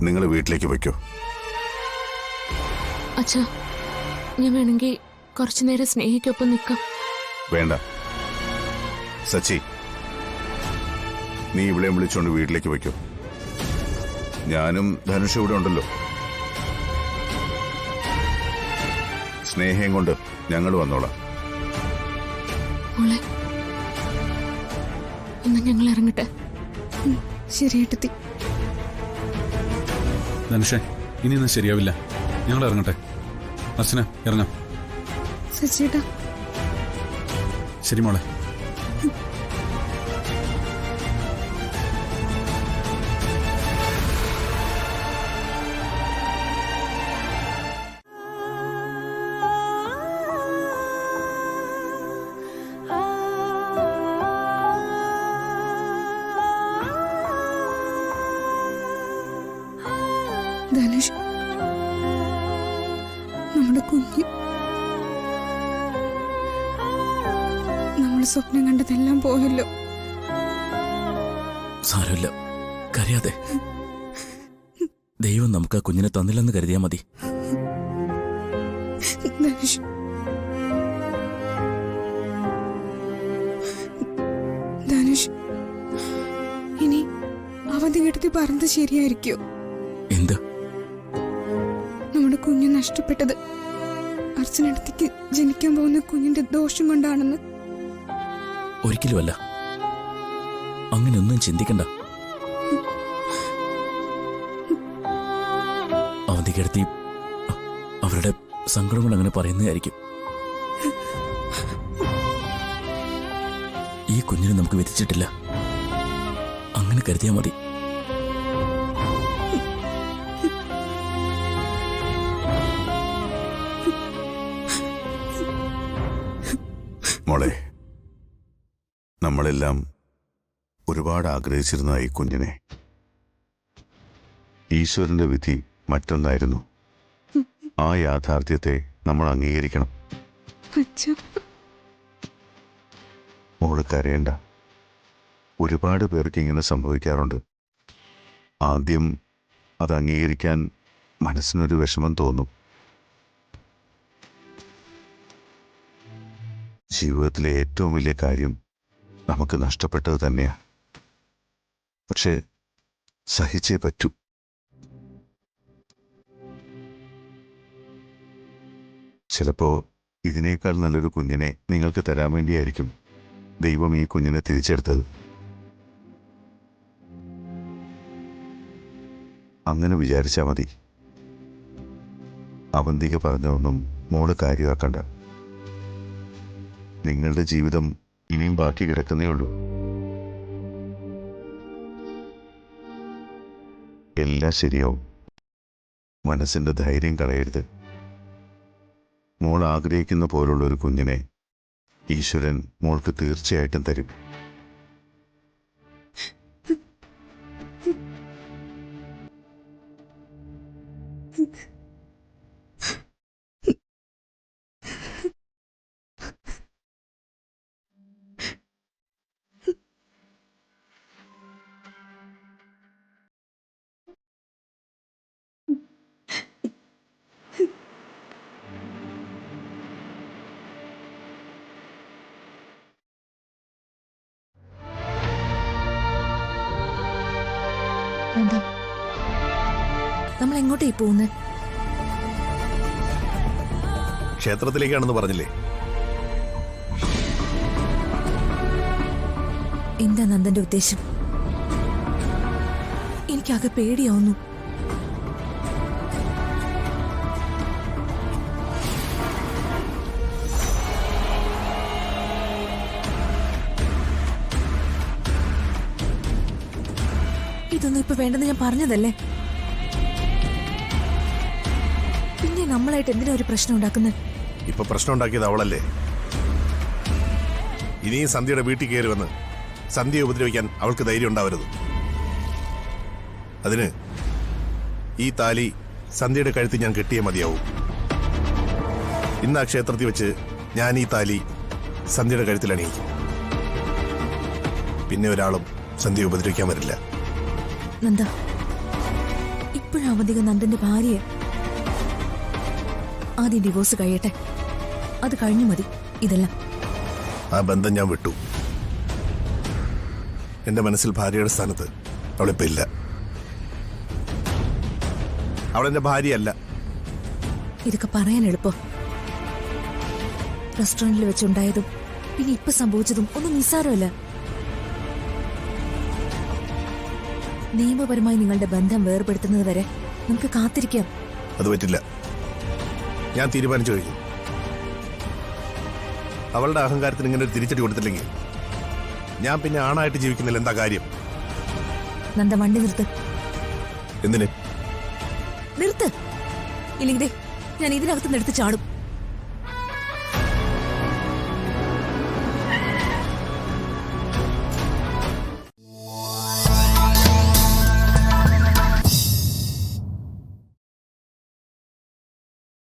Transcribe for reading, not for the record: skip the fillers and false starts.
നിങ്ങൾ വീട്ടിലേക്ക് വയ്ക്കോ. അച്ഛാ, ഞാൻ വേണമെങ്കിൽ കുറച്ചു നേരം സ്നേഹിക്കൊപ്പം നിൽക്കാം. വേണ്ട സച്ചി, നീ ഇവിടെ വിളിച്ചോണ്ട് വീട്ടിലേക്ക് വയ്ക്കോ. ഞാനും ധനുഷ് ഇവിടെ ഉണ്ടല്ലോ. സ്നേഹം കൊണ്ട് ഞങ്ങൾ വന്നോളാം. മോളെ, എന്നാ ഞങ്ങൾ ഇറങ്ങട്ടെ. ശരിയേട്ടത്തി. ധനുഷേ, ഇനിയൊന്നും ശരിയാവില്ല. ഞങ്ങൾ ഇറങ്ങട്ടെ. അർച്ചന, ഇറങ്ങാം. സച്ചിയേട്ടാ. ശരി മോളെ. ധനുഷ്, നമ്മുടെ കുഞ്ഞ്, നമ്മൾ സ്വപ്നം കണ്ടതെല്ലാം പോയല്ലോ. സാരമില്ല, കരയാതെ. ദൈവം നമുക്ക് ആ കുഞ്ഞിനെ തന്നില്ലെന്ന് കരുതിയാ മതി. ധനുഷ്, ധനുഷ്, ഇനി അവധി കേട്ടത്തി പറഞ്ഞത് ശരിയായിരിക്കോ? എന്ത്? നമ്മുടെ കുഞ്ഞ് നഷ്ടപ്പെട്ടത് അർച്ചനടുത്തേക്ക് ജനിക്കാൻ പോകുന്ന കുഞ്ഞിന്റെ ദോഷം കൊണ്ടാണെന്ന്. ഒരിക്കലുമല്ല. അങ്ങനെയൊന്നും ചിന്തിക്കണ്ട. അവധി കിടത്തി അവരുടെ സങ്കടങ്ങൾ അങ്ങനെ പറയുന്നതായിരിക്കും. ഈ കുഞ്ഞിനെ നമുക്ക് വിധിച്ചിട്ടില്ല. അങ്ങനെ കരുതിയാൽ മതി. മോളെ, നമ്മളെല്ലാം ഒരുപാട് ആഗ്രഹിച്ചിരുന്ന ഈ കുഞ്ഞിനെ. ഈശ്വരന്റെ വിധി മറ്റൊന്നായിരുന്നു. ആ യാഥാർത്ഥ്യത്തെ നമ്മൾ അംഗീകരിക്കണം. മോള് കരയണ്ട. ഒരുപാട് പേർക്ക് ഇങ്ങനെ സംഭവിക്കാറുണ്ട്. ആദ്യം അത് അംഗീകരിക്കാൻ മനസ്സിനൊരു വിഷമം തോന്നും. ജീവിതത്തിലെ ഏറ്റവും വലിയ കാര്യം നമുക്ക് നഷ്ടപ്പെട്ടത് തന്നെയാ. പക്ഷെ സഹിച്ചേ പറ്റൂ. ചിലപ്പോ ഇതിനേക്കാൾ നല്ലൊരു കുഞ്ഞിനെ നിങ്ങൾക്ക് തരാൻ വേണ്ടിയായിരിക്കും ദൈവം ഈ കുഞ്ഞിനെ തിരിച്ചെടുത്തത്. അങ്ങനെ വിചാരിച്ചാൽ മതി. അവന്തിക പറഞ്ഞതൊന്നും മോള് കാര്യമാക്കണ്ട. നിങ്ങളുടെ ജീവിതം ഇനിയും ബാക്കി കിടക്കുന്നേ ഉള്ളൂ. എല്ലാം ശരിയാവും. മനസ്സിന്റെ ധൈര്യം കളയരുത്. മോൾ ആഗ്രഹിക്കുന്ന പോലുള്ള ഒരു കുഞ്ഞിനെ ഈശ്വരൻ മോൾക്ക് തീർച്ചയായിട്ടും തരും. നമ്മൾ എങ്ങോട്ടേ പോകുന്നത്? ക്ഷേത്രത്തിലേക്കാണെന്ന് പറഞ്ഞില്ലേ? എന്താ നന്ദന്റെ ഉദ്ദേശം? എനിക്കാകെ പേടിയാവുന്നു. ഇതൊന്നും ഇപ്പൊ വേണ്ടെന്ന് ഞാൻ പറഞ്ഞതല്ലേ. പിന്നെ നമ്മളായിട്ട് എന്തിനാ ഒരു പ്രശ്നം ഉണ്ടാക്കുന്നത്? ഇപ്പൊ പ്രശ്നം ഉണ്ടാക്കിയത് അവളല്ലേ. ഇനിയും സന്ധ്യയുടെ വീട്ടിൽ കയറി വന്ന് സന്ധ്യയെ ഉപദ്രവിക്കാൻ അവൾക്ക് ധൈര്യം ഉണ്ടാവരുത്. അതിന് ഈ താലി സന്ധ്യയുടെ കഴുത്തിൽ ഞാൻ കെട്ടിയേ മതിയാവും. ഇന്ന് ആ ക്ഷേത്രത്തിൽ വെച്ച് ഞാൻ ഈ താലി സന്ധ്യയുടെ കഴുത്തിൽ അണിയിക്കും. പിന്നെ ഒരാളും സന്ധ്യയെ ഉപദ്രവിക്കാൻ വരില്ല. നന്ദ, ഇപ്പോഴും അവന്തിക നന്ദന്റെ ഭാര്യയെ. ആദ്യം ഡിവോഴ്സ് കഴിയട്ടെ, അത് കഴിഞ്ഞു മതി ഇതെല്ലാം. ആ ബന്ധം ഞാൻ വിട്ടു. എന്റെ മനസ്സിൽ ഭാര്യയുടെ സ്ഥാനത്ത് അവളിപ്പോ ഇല്ല. അവളെന്റെ ഭാര്യയല്ല. ഇതൊക്കെ പറയാൻ എളുപ്പം. റെസ്റ്റോറന്റിൽ വെച്ചുണ്ടായതും പിന്നെ ഇപ്പൊ സംഭവിച്ചതും ഒന്നും നിസ്സാരമല്ല. നിയമപരമായി നിങ്ങളുടെ ബന്ധം വേർപെടുത്തുന്നത് വരെ നമുക്ക് കാത്തിരിക്കാം. അത് പറ്റില്ല. ഞാൻ തീരുമാനിച്ചു കഴിഞ്ഞു. അവളുടെ അഹങ്കാരത്തിന് ഇങ്ങനെ ഒരു തിരിച്ചടി കൊടുത്തില്ലെങ്കിൽ ഞാൻ പിന്നെ ആണായിട്ട് ജീവിക്കുന്നില്ല. എന്താ കാര്യം? നന്ദ വണ്ടി നിർത്ത്. എന്തിന്? നിർത്ത്, ഇല്ലെങ്കിൽ ദേ, ഞാൻ ഇതിനകത്ത് നിർത്തി ചാടും.